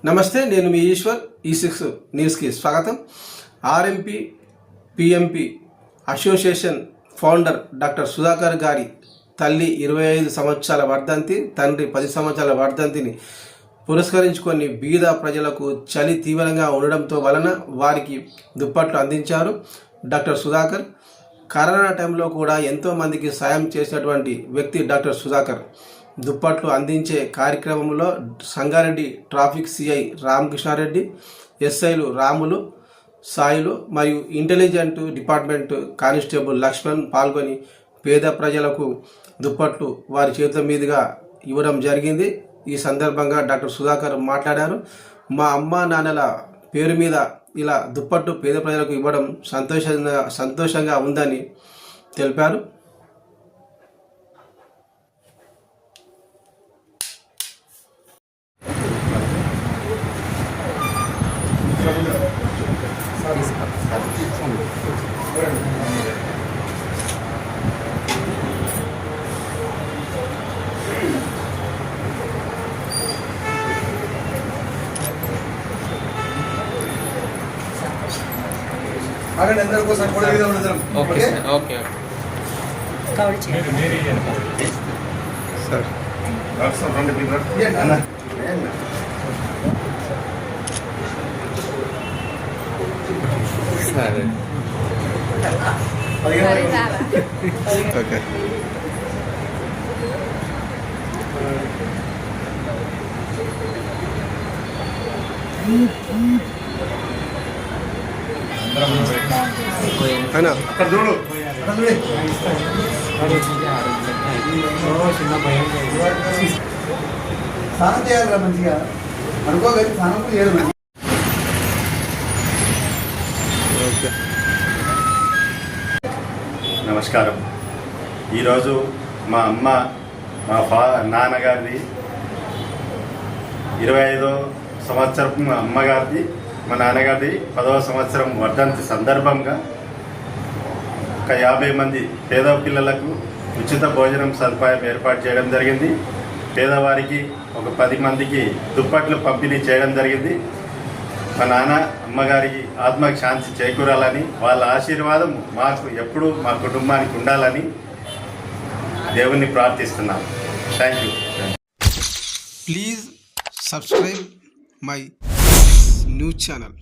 నమస్తే, నేను మీ ఈశ్వర్. E6 న్యూస్కి స్వాగతం. RMP PMP association founder doctor Sudhakar గారి తల్లి 25 సంవత్సరాల వర్ధంతి, తండ్రి 10 సంవత్సరాల వర్ధంతిని పురస్కరించుకొని బీద ప్రజలకు చలి తీవ్రంగా ఉండడంతో వలన వారికి దుప్పట్లు అందించారు. డాక్టర్ సుధాకర్ కరోనా టైంలో కూడా ఎంతోమందికి సాయం చేసినటువంటి వ్యక్తి డాక్టర్ సుధాకర్. దుప్పట్లు అందించే కార్యక్రమంలో సంగారెడ్డి ట్రాఫిక్ సిఐ రామకృష్ణారెడ్డి, ఎస్ఐలు రాములు, సాయిలు మరియు ఇంటెలిజెంట్ డిపార్ట్మెంట్ కానిస్టేబుల్ లక్ష్మణ్ పాల్గొని పేద ప్రజలకు దుప్పట్లు వారి చేతుల మీదుగా ఇవ్వడం జరిగింది. ఈ సందర్భంగా డాక్టర్ సుధాకర్ మాట్లాడారు. మా అమ్మా నాన్నల పేరు మీద ఇలా దుప్పట్లు పేద ప్రజలకు ఇవ్వడం సంతోషంగా ఉందని తెలిపారు. అక్కడ అందరి కోసం కూడా ఇది ఉండదు. ఓకే ఓకే కవర్ చేయండి. సర్ డాక్టర్ రండి మీరు అన్న సరే ఓకే అయినా అక్కడ చూడు స్నానం చేయాలి మంచిగా అనుకోగలి స్నానం చేయదు. నమస్కారం. ఈరోజు మా అమ్మ మా నాన్నగారిది 25వ సంవత్సరం, మా అమ్మగారిది మా నాన్నగారిది 10వ సంవత్సరం వర్ధంతి సందర్భంగా ఒక 50 మంది పేద పిల్లలకు ఉచిత భోజనం సదుపాయం ఏర్పాటు చేయడం జరిగింది. పేదవారికి ఒక 10 మందికి దుప్పట్లు పంపిణీ చేయడం జరిగింది. మా నాన్న అమ్మగారికి ఆత్మకు శాంతి చేకూరాలని, వాళ్ళ ఆశీర్వాదం మాకు ఎప్పుడూ మా కుటుంబానికి ఉండాలని దేవుణ్ణి ప్రార్థిస్తున్నాం. Thank you. Please subscribe my news channel.